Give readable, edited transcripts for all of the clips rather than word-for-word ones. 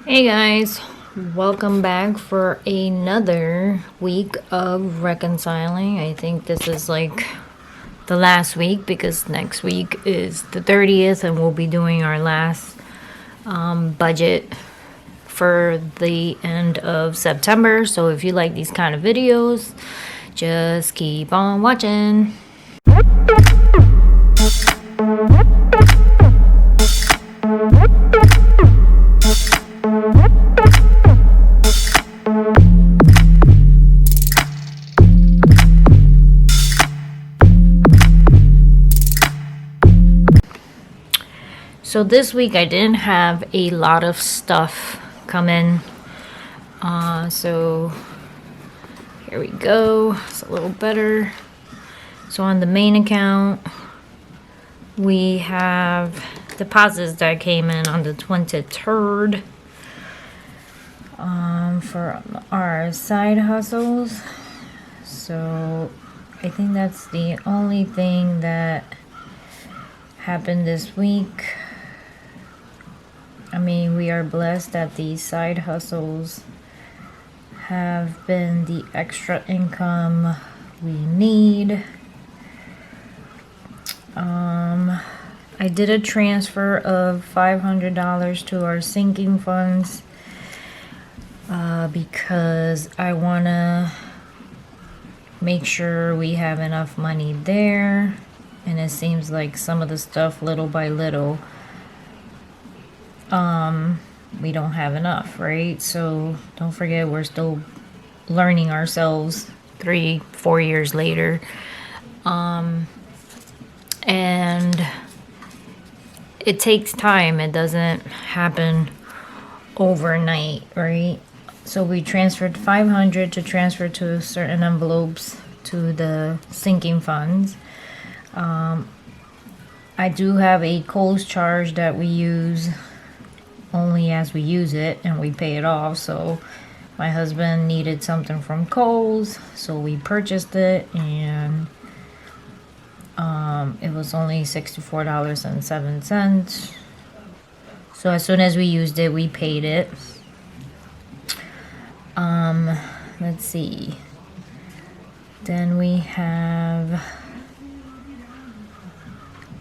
Hey guys, welcome back for another week of reconciling. I think this is like the last week because next week is the 30th and we'll be doing our last budget for the end of September. So if you like these kind of videos, just keep on watching. So this week I didn't have a lot of stuff come in. So here we go. It's a little better. So on the main account, we have deposits that came in on the 23rd for our side hustles. So I think that's the only thing that happened this week. I mean, we are blessed that these side hustles have been the extra income we need. I did a transfer of $500 to our sinking funds because I want to make sure we have enough money there. And it seems like some of the stuff, little by little, we don't have enough, right? So don't forget, we're still learning ourselves 3-4 years later. And it takes time. It doesn't happen overnight, right? So we transferred $500 to transfer to certain envelopes to the sinking funds. I do have a Kohl's charge that we use only as we use it and we pay it off. So my husband needed something from Kohl's, so we purchased it, and it was only $64.07. So as soon as we used it, we paid it. Let's see. Then we have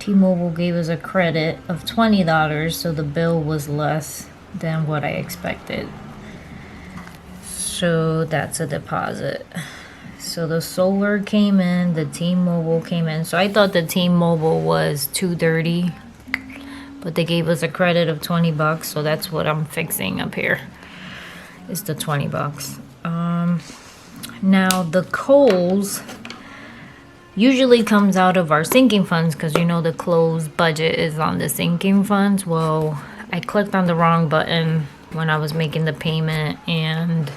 T-Mobile gave us a credit of $20, so the bill was less than what I expected. So that's a deposit. So the solar came in, the T-Mobile came in. So I thought the T-Mobile was $230, but they gave us a credit of $20, so that's what I'm fixing up here. It's the $20. Now the Kohl's usually comes out of our sinking funds because you know the closed budget is on the sinking funds. Well, I clicked on the wrong button when I was making the payment, and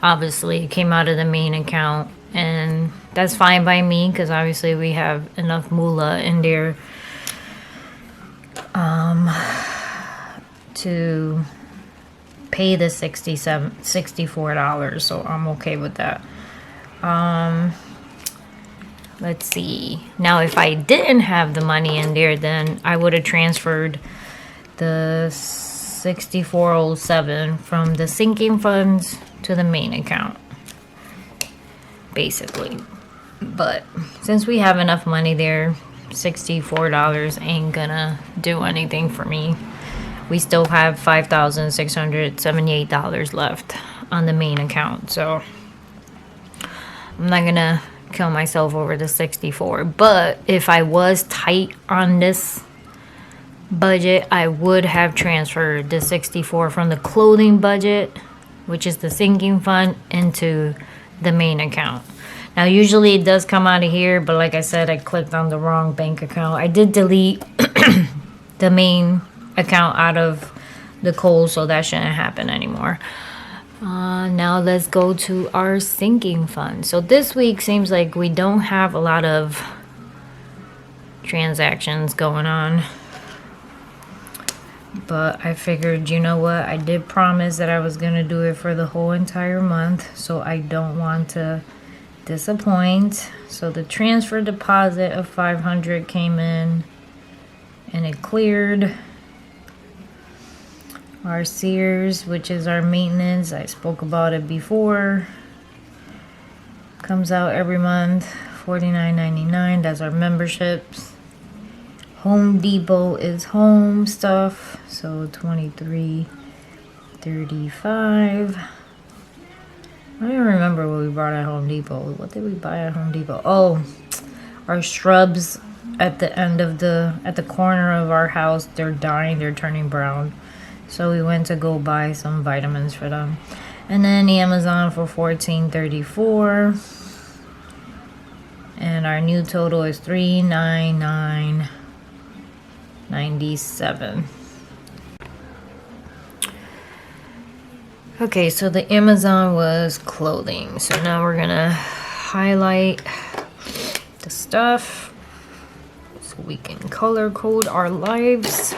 obviously it came out of the main account, and that's fine by me because obviously we have enough moolah in there to pay the $64, so I'm okay with that. Let's see. Now, if I didn't have the money in there, then I would have transferred the $64.07 from the sinking funds to the main account, basically. But since we have enough money there, $64 ain't gonna do anything for me. We still have $5,678 left on the main account, so I'm not gonna kill myself over the 64. But if I was tight on this budget, I would have transferred the 64 from the clothing budget, which is the sinking fund, into the main account. Now usually it does come out of here, but like I said, I clicked on the wrong bank account. I did delete the main account out of the Kohl's, so that shouldn't happen anymore. Now let's go to our sinking fund. So this week seems like we don't have a lot of transactions going on, but I figured, you know what, I did promise that I was gonna do it for the whole entire month, so I don't want to disappoint. So the transfer deposit of $500 came in and it cleared. Our Sears, which is our maintenance, I spoke about it before, comes out every month, $49.99. That's our memberships. Home Depot is home stuff, so $23.35. I don't even remember what we bought at Home Depot. What did we buy at Home Depot? Oh, our shrubs at the end of at the corner of our house, they're dying, they're turning brown. So we went to go buy some vitamins for them. And then Amazon for $14.34. And our new total is $399.97. Okay, so the Amazon was clothing. So now we're gonna highlight the stuff so we can color code our lives.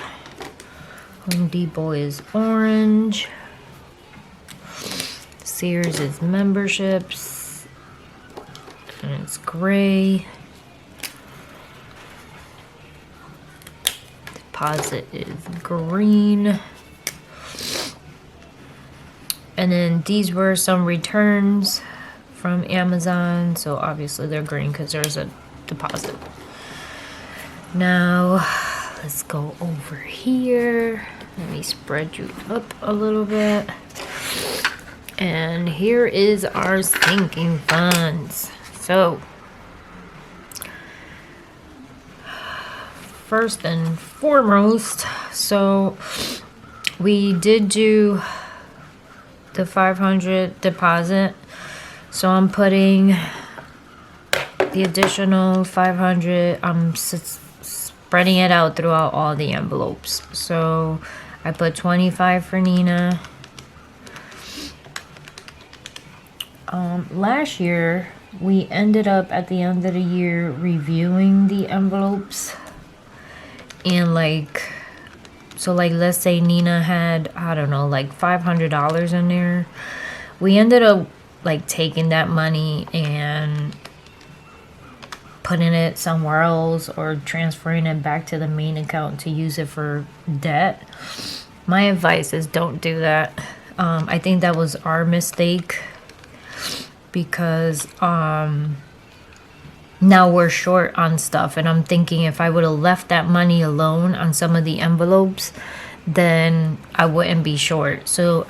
Home Depot is orange. Sears is memberships. And it's gray. Deposit is green. And then these were some returns from Amazon. So obviously they're green because there's a deposit. Now, let's go over here. Let me spread you up a little bit. And here is our sinking funds. So, first and foremost, so we did do the 500 deposit. So I'm putting the additional 500, I'm spreading it out throughout all the envelopes. So I put 25 for Nina. Last year, we ended up at the end of the year reviewing the envelopes. And so let's say Nina had, I don't know, like $500 in there. We ended up like taking that money and putting it somewhere else or transferring it back to the main account to use it for debt. My advice is don't do that. I think that was our mistake because now we're short on stuff, and I'm thinking if I would have left that money alone on some of the envelopes, then I wouldn't be short. So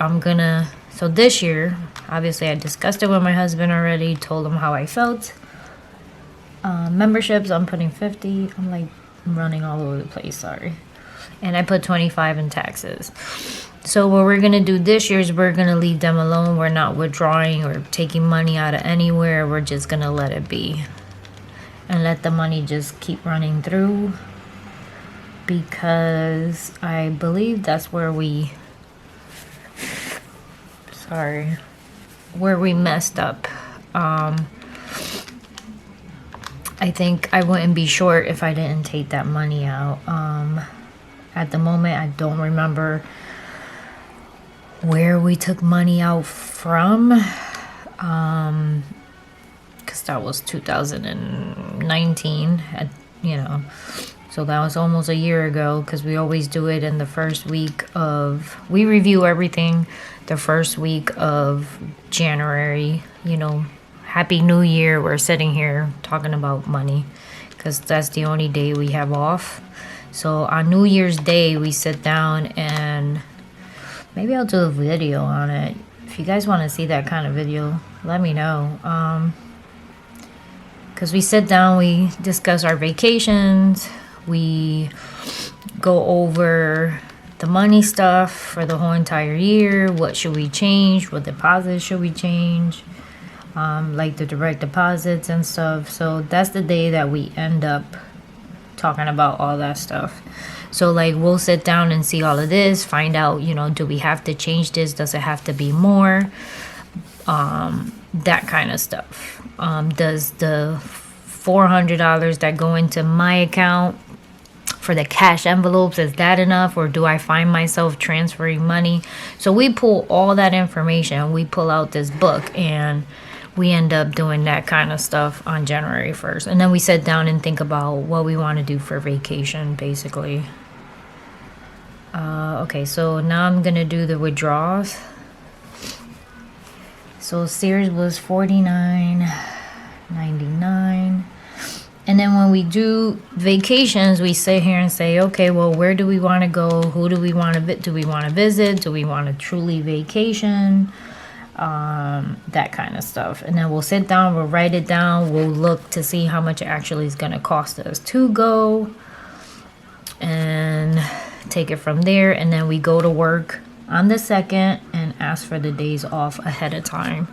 so this year, obviously I discussed it with my husband already, told him how I felt. Memberships, I'm putting 50. I'm running all over the place, sorry. And I put 25 in taxes. So what we're going to do this year is we're going to leave them alone. We're not withdrawing or taking money out of anywhere. We're just going to let it be. And let the money just keep running through. Because I believe that's where we messed up. I think I wouldn't be short if I didn't take that money out. At the moment, I don't remember where we took money out from. Because that was 2019, so that was almost a year ago, because we always do it in the first week of, we review everything the first week of January. Happy New Year. We're sitting here talking about money because that's the only day we have off. So on New Year's Day, we sit down and maybe I'll do a video on it. If you guys want to see that kind of video, let me know. Because we sit down, we discuss our vacations, we go over the money stuff for the whole entire year. What should we change? What deposits should we change? Like the direct deposits and stuff. So that's the day that we end up talking about all that stuff. So we'll sit down and see all of this, find out, do we have to change this? Does it have to be more? That kind of stuff. Does the $400 that go into my account for the cash envelopes, is that enough, or do I find myself transferring money? So we pull all that information, we pull out this book, and we end up doing that kind of stuff on January 1st. And then we sit down and think about what we want to do for vacation, basically. Okay, so now I'm gonna do the withdrawals. So Sears was $49.99. And then when we do vacations, we sit here and say, okay, well, where do we want to go? Who do we want to do we want to visit? Do we want to truly vacation? That kind of stuff. And then we'll sit down, we'll write it down, we'll look to see how much it actually is going to cost us to go, and take it from there. And then we go to work on the 2nd and ask for the days off ahead of time.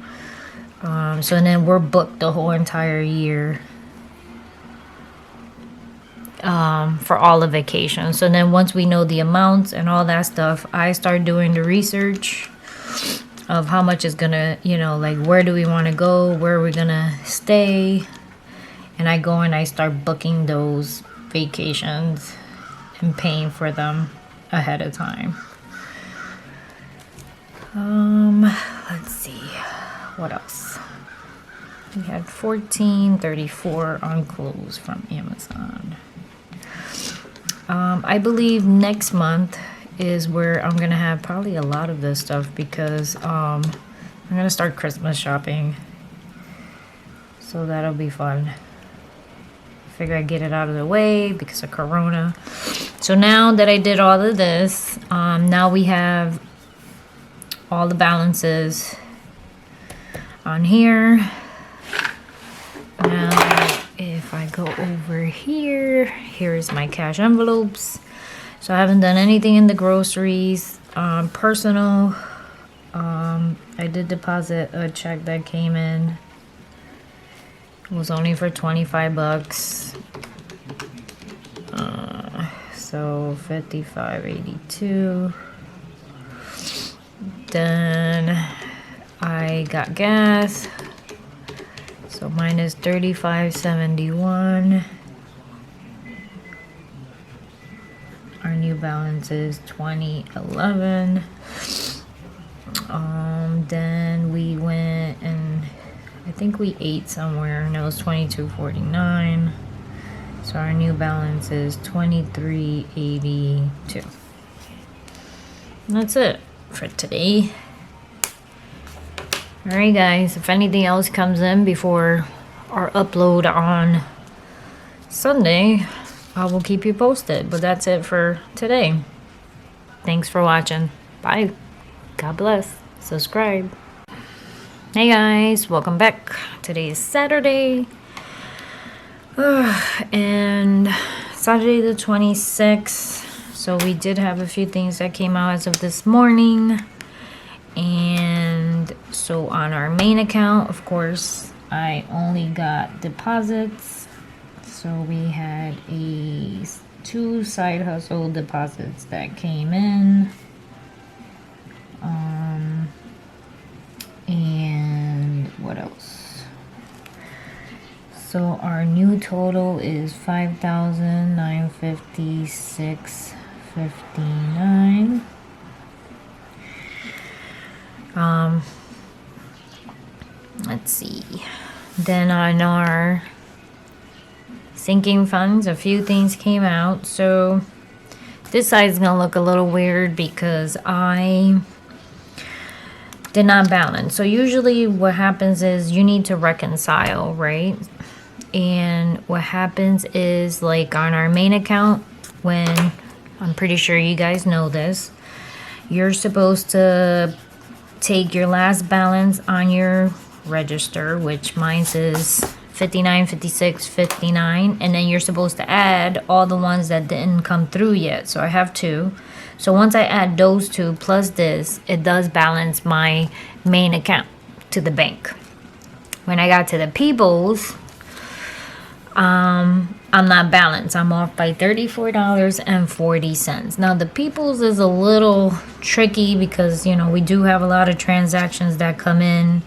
So then we're booked the whole entire year for all the vacations. So then once we know the amounts and all that stuff, I start doing the research of how much is gonna, like where do we want to go, where are we gonna stay, and I go and I start booking those vacations and paying for them ahead of time. Let's see, what else? We had $14.34 on clothes from Amazon. I believe next month is where I'm gonna have probably a lot of this stuff, because I'm gonna start Christmas shopping, so that'll be fun. Figure I'd get it out of the way because of Corona. So now that I did all of this, now we have all the balances on here. Now if I go over here, here's my cash envelopes. So I haven't done anything in the groceries. Personal, I did deposit a check that came in. It was only for 25 bucks. So 55.82. Then I got gas. So minus 35.71. Our new balance is 20.11. Then we went and I think we ate somewhere, and it was 22.49. So our new balance is 23.82. That's it for today. Alright guys, if anything else comes in before our upload on Sunday, I will keep you posted. But that's it for today. Thanks for watching. Bye. God bless. Subscribe. Hey guys, welcome back. Today is Saturday. And Saturday the 26th. So we did have a few things that came out as of this morning. And so on our main account, of course, I only got deposits. So we had two side hustle deposits that came in. And what else? So our new total is $5,956.59. Let's see. Then on our sinking funds, a few things came out. So this side is gonna look a little weird because I did not balance. So usually what happens is you need to reconcile, right? And what happens is, like on our main account, when, I'm pretty sure you guys know this, you're supposed to take your last balance on your register, which mine is 59, 56, 59, and then you're supposed to add all the ones that didn't come through yet. So I have two. So once I add those two plus this, it does balance my main account to the bank. When I got to the People's, I'm not balanced. I'm off by $34.40. Now the People's is a little tricky because, you know, we do have a lot of transactions that come in.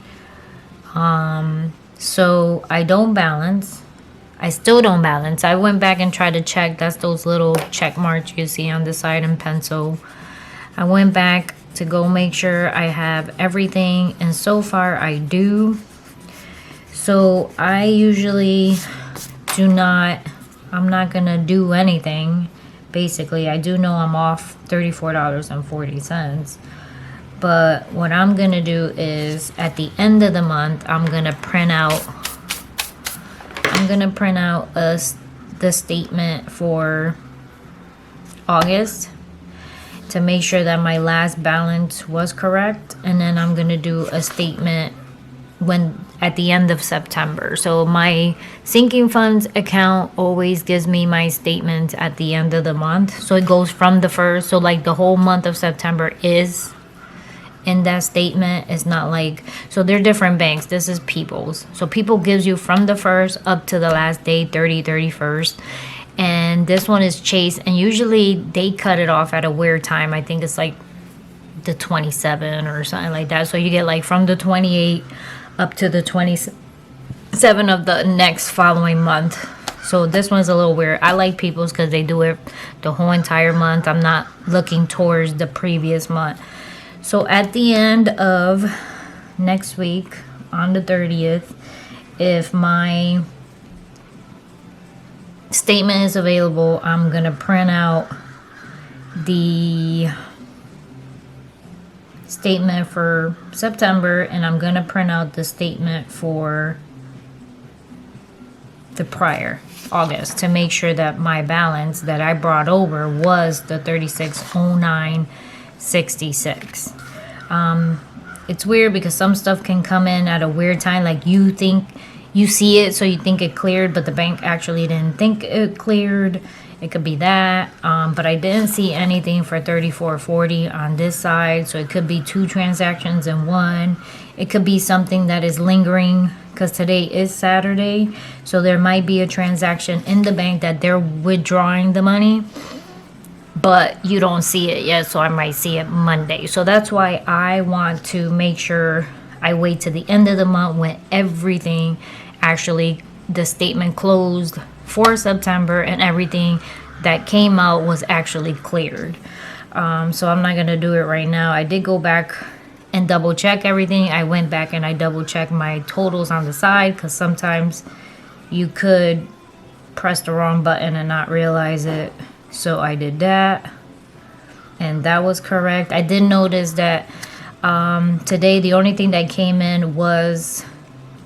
So I don't balance. I still don't balance. I went back and tried to check. That's those little check marks you see on the side in pencil. I went back to go make sure I have everything, and so far I do. So I usually I'm not gonna do anything basically. I do know I'm off $34.40. But what I'm going to do is at the end of the month, I'm going to print out the statement for August to make sure that my last balance was correct, and then I'm going to do a statement at the end of September. So my sinking funds account always gives me my statement at the end of the month. So it goes from the first, so like the whole month of September is in that statement. It's not like, so they're different banks. This is People's. So People gives you from the first up to the last day, 31st. And this one is Chase, and usually they cut it off at a weird time. I think it's like the 27 or something like that. So you get like from the 28 up to the 27 of the next following month. So this one's a little weird. I like People's because they do it the whole entire month. I'm not looking towards the previous month. So at the end of next week, on the 30th, if my statement is available, I'm going to print out the statement for September, and I'm going to print out the statement for the prior August to make sure that my balance that I brought over was the 3609.66. It's weird because some stuff can come in at a weird time, like you think you see it, so you think it cleared, but the bank actually didn't think it cleared. It could be that, but I didn't see anything for 3440 on this side, so it could be two transactions in one. It could be something that is lingering because today is Saturday, so there might be a transaction in the bank that they're withdrawing the money, but you don't see it yet, so I might see it Monday. So that's why I want to make sure I wait to the end of the month when everything actually, the statement closed for September and everything that came out was actually cleared. So I'm not going to do it right now. I did go back and double check everything. I went back and I double checked my totals on the side because sometimes you could press the wrong button and not realize it. So I did that, and that was correct. I did notice that today the only thing that came in was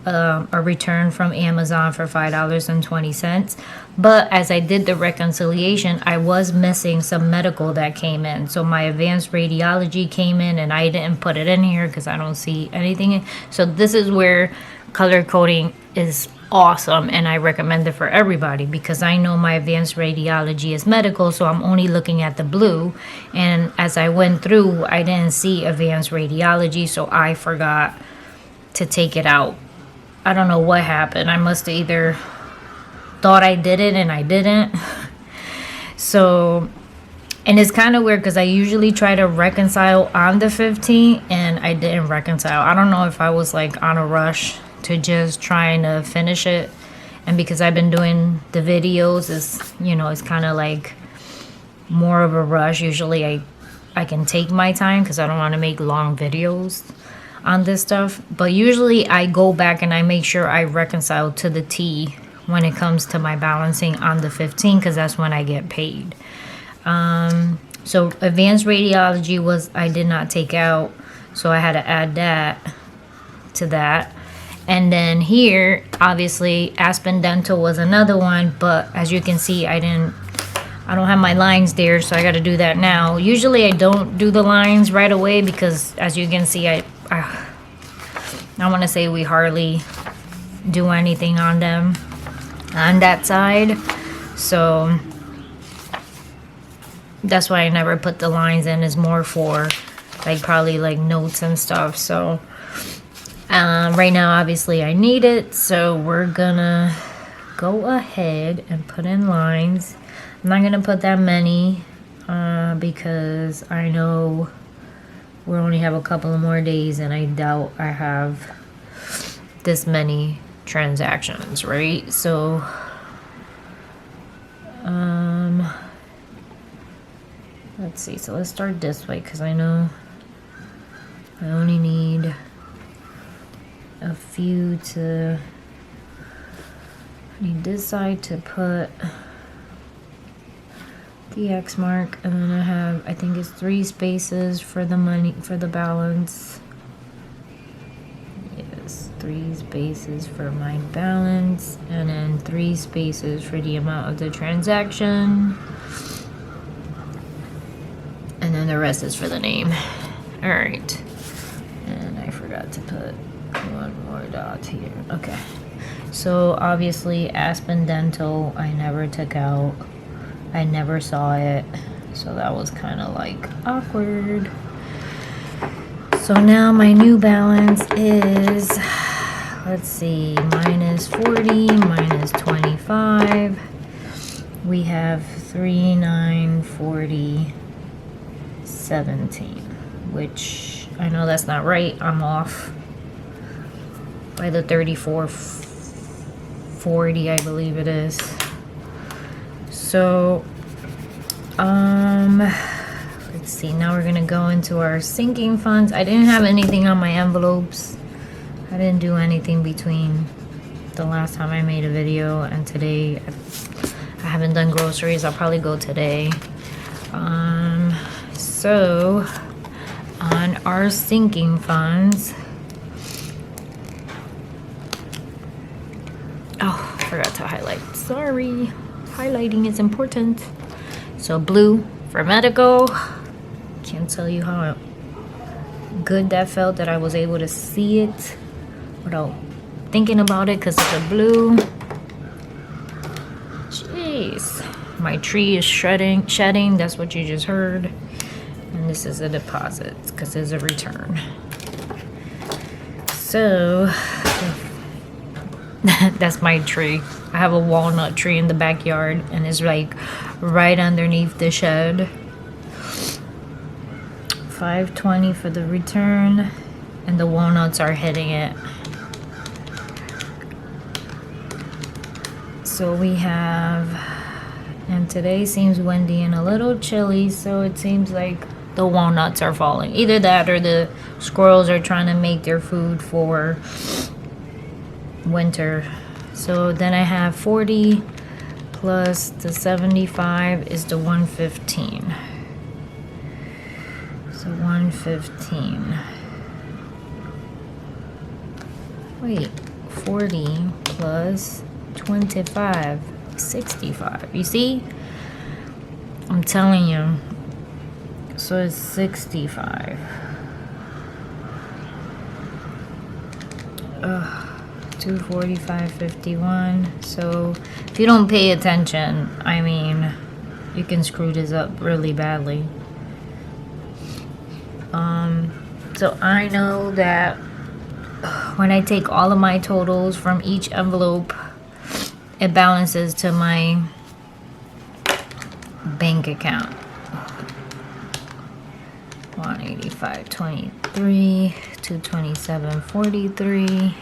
a return from Amazon for $5.20. But as I did the reconciliation, I was missing some medical that came in. So my advanced radiology came in, and I didn't put it in here because I don't see anything. So this is where color coding is awesome, and I recommend it for everybody because I know my advanced radiology is medical, so I'm only looking at the blue, and as I went through I didn't see advanced radiology, so I forgot to take it out. I don't know what happened. I must have either thought I did it and I didn't. So, and it's kind of weird because I usually try to reconcile on the 15th and I didn't reconcile. I don't know if I was like on a rush to just trying to finish it, and because I've been doing the videos, is, you know, it's kind of like more of a rush. Usually I can take my time because I don't want to make long videos on this stuff, but usually I go back and I make sure I reconcile to the T when it comes to my balancing on the 15th because that's when I get paid. So advanced radiology was, I did not take out, so I had to add that to that. And then here, obviously, Aspen Dental was another one, but as you can see, I don't have my lines there, so I got to do that now. Usually I don't do the lines right away because, as you can see, I want to say we hardly do anything on them on that side. So that's why I never put the lines in. It's more for like probably like notes and stuff. So right now, obviously, I need it, so we're gonna go ahead and put in lines. I'm not gonna put that many because I know we only have a couple of more days, and I doubt I have this many transactions, right? So let's see. So let's start this way because I know I only need a few to, I need this side to put the X mark, and then I have, I think it's 3 spaces for the money, for the balance. Yes, 3 spaces for my balance, and then 3 spaces for the amount of the transaction, and then the rest is for the name. All right, and I forgot to put 1 more dot here. Okay, so obviously Aspen Dental I never took out. I never saw it, so that was kind of like awkward. So now my new balance is, let's see, minus 40, minus 25. We have 3940 17, which I know that's not right. I'm off by the 3440, I believe it is. So let's see, now we're gonna go into our sinking funds. I didn't have anything on my envelopes. I didn't do anything between the last time I made a video and today. I haven't done groceries. I'll probably go today. So on our sinking funds, oh, forgot to highlight, sorry. Highlighting is important. So blue for medical. Can't tell you how good that felt that I was able to see it without thinking about it because of the blue. Jeez, my tree is shedding. That's what you just heard. And this is a deposit because there's a return. So that's my tree. I have a walnut tree in the backyard and it's like right underneath the shed. 520 for the return, and the walnuts are hitting it. So we have, and today seems windy and a little chilly, so it seems like the walnuts are falling. Either that or the squirrels are trying to make their food for winter. So then I have 40 plus the 75 is the 115. So 115. Wait, 40 plus 25, 65. You see? I'm telling you. So it's 65. Ugh. 245.51. So if you don't pay attention, I mean, you can screw this up really badly. So I know that when I take all of my totals from each envelope, it balances to my bank account. 185.23, 227.43.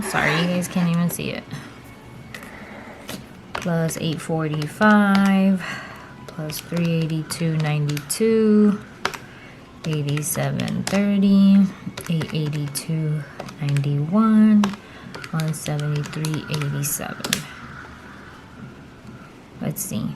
Sorry, you guys can't even see it. Plus 845, plus 382.92, 87.30, 882.91, 173.87. Let's see.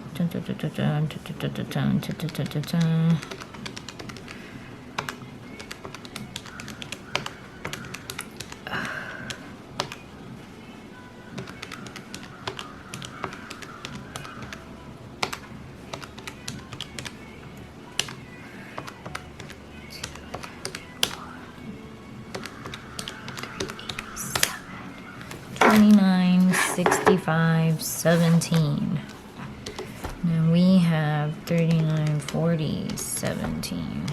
$29.65.17. And we have $39.40.17.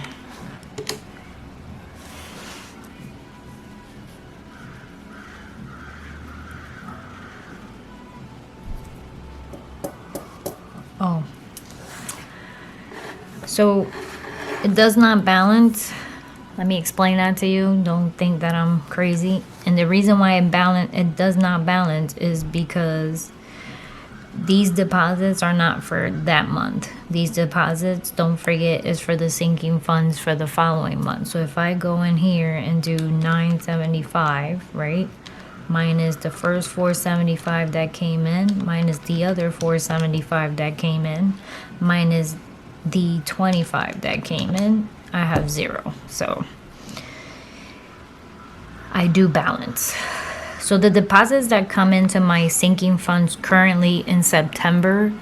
Oh, so it does not balance. Let me explain that to you. Don't think that I'm crazy. And the reason why it does not balance is because these deposits are not for that month. These deposits, don't forget, is for the sinking funds for the following month. So if I go in here and do 975, right? minus the first 475 that came in, minus the other 475 that came in, minus the 25 that came in, I have 0. So I do balance. So the deposits that come into my sinking funds currently in September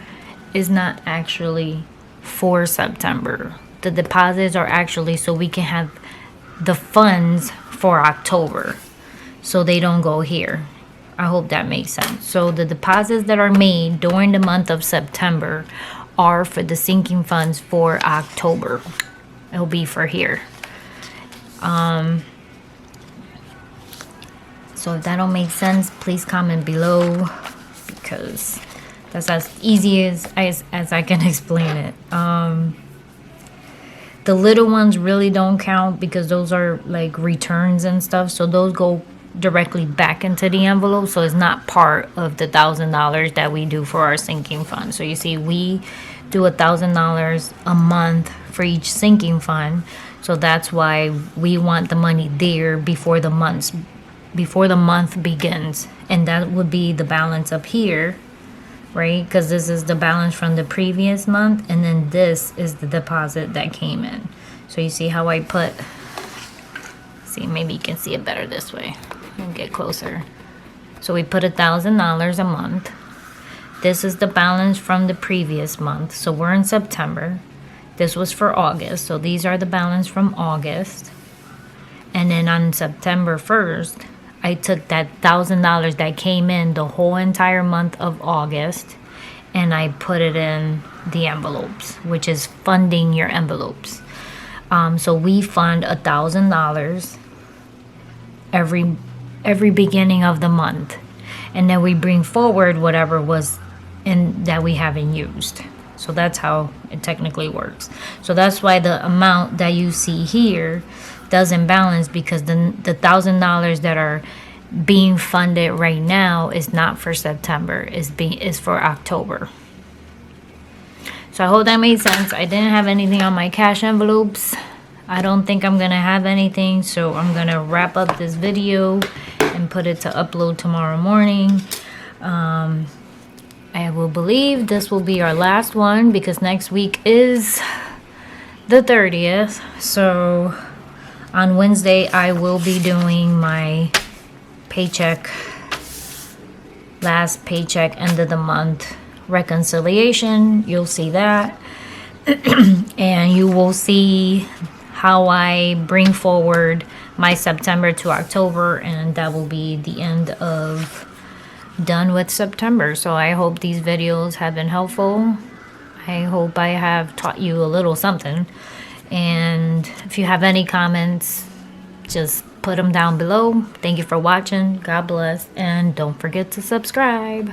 is not actually for September. The deposits are actually so we can have the funds for October, so they don't go here. I hope that makes sense. So the deposits that are made during the month of September are for the sinking funds for October. It'll be for here. So if that don't make sense, please comment below, because that's as easy as I can explain it. The little ones really don't count because those are like returns and stuff. So those go directly back into the envelope. So it's not part of the $1,000 that we do for our sinking fund. So you see, we do $1,000 a month for each sinking fund. So that's why we want the money there before the month begins. And that would be the balance up here, right? Because this is the balance from the previous month, and then this is the deposit that came in. So you see how I put, see, maybe you can see it better this way and get closer. So we put $1,000 a month. This is the balance from the previous month. So we're in September. This was for August. So these are the balance from August. And then on September 1st, I took that $1,000 that came in the whole entire month of August, and I put it in the envelopes, which is funding your envelopes. So we fund $1,000 every beginning of the month, and then we bring forward whatever was in that we haven't used. So that's how it technically works. So that's why the amount that you see here doesn't balance, because the $1,000 that are being funded right now is not for September, is for October. So I hope that made sense. I didn't have anything on my cash envelopes. I don't think I'm gonna have anything, so I'm gonna wrap up this video and put it to upload tomorrow morning. I will believe this will be our last one, because next week is the 30th. So on Wednesday, I will be doing my last paycheck, end of the month reconciliation. You'll see that. And you will see how I bring forward my September to October, and that will be the end of done with September. So I hope these videos have been helpful. I hope I have taught you a little something. And if you have any comments, just put them down below. Thank you for watching. God bless. And don't forget to subscribe.